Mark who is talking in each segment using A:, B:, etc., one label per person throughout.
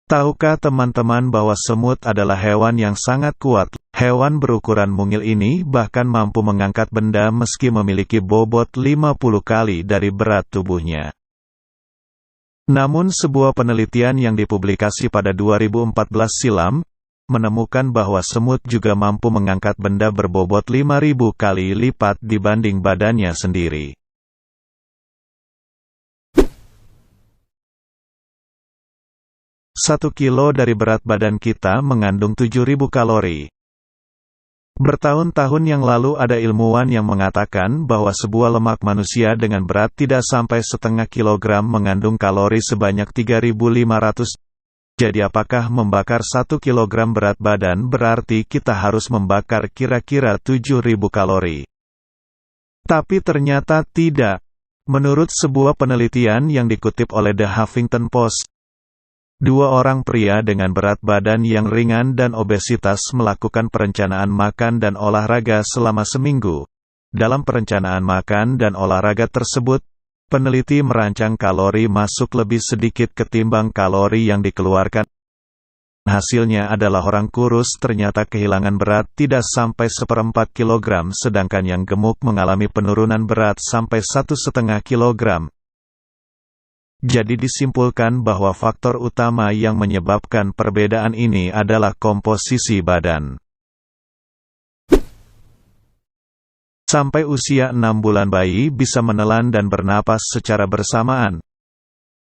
A: Tahukah teman-teman bahwa semut adalah hewan yang sangat kuat? Hewan berukuran mungil ini bahkan mampu mengangkat benda meski memiliki bobot 50 kali dari berat tubuhnya. Namun sebuah penelitian yang dipublikasi pada 2014 silam, menemukan bahwa semut juga mampu mengangkat benda berbobot 5.000 kali lipat dibanding badannya sendiri. Satu kilo dari berat badan kita mengandung 7.000 kalori. Bertahun-tahun yang lalu ada ilmuwan yang mengatakan bahwa sebuah lemak manusia dengan berat tidak sampai setengah kilogram mengandung kalori sebanyak 3.500. Jadi apakah membakar 1 kilogram berat badan berarti kita harus membakar kira-kira 7.000 kalori? Tapi ternyata tidak. Menurut sebuah penelitian yang dikutip oleh The Huffington Post, 2 orang pria dengan berat badan yang ringan dan obesitas melakukan perencanaan makan dan olahraga selama seminggu. Dalam perencanaan makan dan olahraga tersebut, peneliti merancang kalori masuk lebih sedikit ketimbang kalori yang dikeluarkan. Hasilnya adalah orang kurus ternyata kehilangan berat tidak sampai 1/4 kilogram sedangkan yang gemuk mengalami penurunan berat sampai 1,5 kilogram. Jadi disimpulkan bahwa faktor utama yang menyebabkan perbedaan ini adalah komposisi badan. Sampai usia 6 bulan bayi bisa menelan dan bernapas secara bersamaan.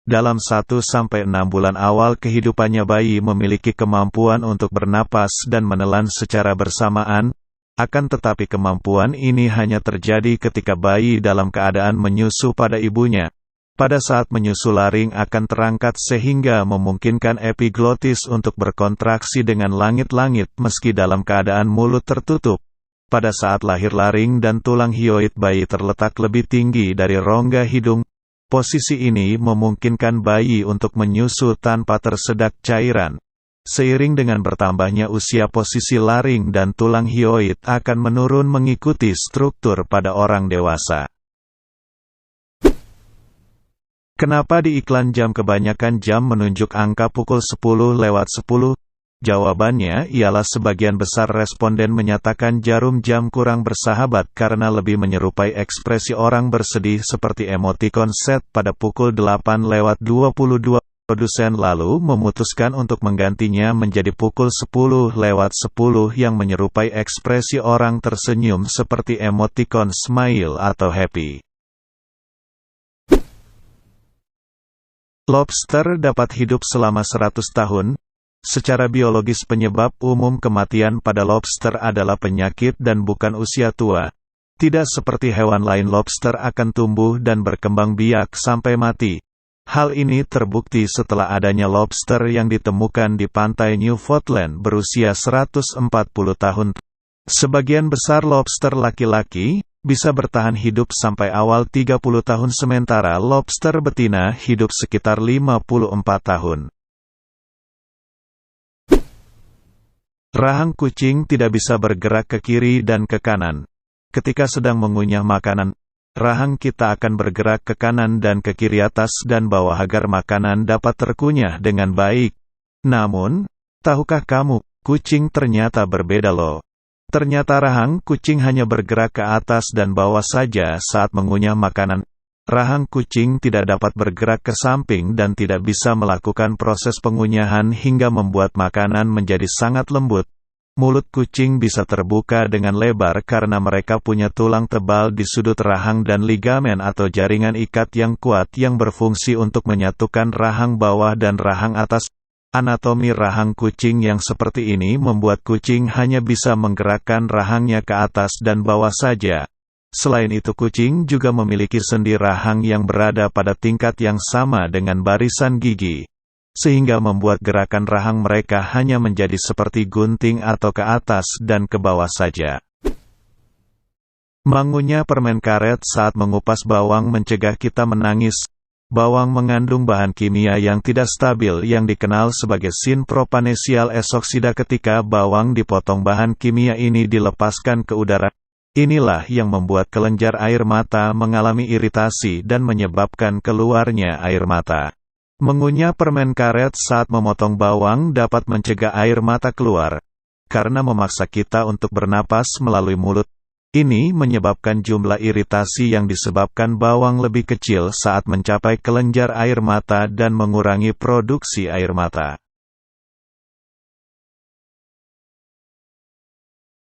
A: Dalam 1-6 bulan awal kehidupannya bayi memiliki kemampuan untuk bernapas dan menelan secara bersamaan, akan tetapi kemampuan ini hanya terjadi ketika bayi dalam keadaan menyusu pada ibunya. Pada saat menyusu laring akan terangkat sehingga memungkinkan epiglotis untuk berkontraksi dengan langit-langit meski dalam keadaan mulut tertutup. Pada saat lahir laring dan tulang hyoid bayi terletak lebih tinggi dari rongga hidung. Posisi ini memungkinkan bayi untuk menyusu tanpa tersedak cairan. Seiring dengan bertambahnya usia posisi laring dan tulang hyoid akan menurun mengikuti struktur pada orang dewasa. Kenapa di iklan jam kebanyakan jam menunjuk angka pukul 10:10? Jawabannya ialah sebagian besar responden menyatakan jarum jam kurang bersahabat karena lebih menyerupai ekspresi orang bersedih seperti emotikon set pada pukul 8:22. Produsen lalu memutuskan untuk menggantinya menjadi pukul 10:10 yang menyerupai ekspresi orang tersenyum seperti emotikon smile atau happy. Lobster dapat hidup selama 100 tahun. Secara biologis penyebab umum kematian pada lobster adalah penyakit dan bukan usia tua. Tidak seperti hewan lain lobster akan tumbuh dan berkembang biak sampai mati. Hal ini terbukti setelah adanya lobster yang ditemukan di pantai Newfoundland berusia 140 tahun. Sebagian besar lobster laki-laki bisa bertahan hidup sampai awal 30 tahun sementara lobster betina hidup sekitar 54 tahun. Rahang kucing tidak bisa bergerak ke kiri dan ke kanan. Ketika sedang mengunyah makanan, rahang kita akan bergerak ke kanan dan ke kiri atas dan bawah agar makanan dapat terkunyah dengan baik. Namun, tahukah kamu, kucing ternyata berbeda loh. Ternyata rahang kucing hanya bergerak ke atas dan bawah saja saat mengunyah makanan. Rahang kucing tidak dapat bergerak ke samping dan tidak bisa melakukan proses pengunyahan hingga membuat makanan menjadi sangat lembut. Mulut kucing bisa terbuka dengan lebar karena mereka punya tulang tebal di sudut rahang dan ligamen atau jaringan ikat yang kuat yang berfungsi untuk menyatukan rahang bawah dan rahang atas. Anatomi rahang kucing yang seperti ini membuat kucing hanya bisa menggerakkan rahangnya ke atas dan bawah saja. Selain itu kucing juga memiliki sendi rahang yang berada pada tingkat yang sama dengan barisan gigi. Sehingga membuat gerakan rahang mereka hanya menjadi seperti gunting atau ke atas dan ke bawah saja. Mengunyah permen karet saat mengupas bawang mencegah kita menangis. Bawang mengandung bahan kimia yang tidak stabil yang dikenal sebagai sin-propanesial esoksida. Ketika bawang dipotong bahan kimia ini dilepaskan ke udara. Inilah yang membuat kelenjar air mata mengalami iritasi dan menyebabkan keluarnya air mata. Mengunyah permen karet saat memotong bawang dapat mencegah air mata keluar, karena memaksa kita untuk bernapas melalui mulut. Ini menyebabkan jumlah iritasi yang disebabkan bawang lebih kecil saat mencapai kelenjar air mata dan mengurangi produksi air mata.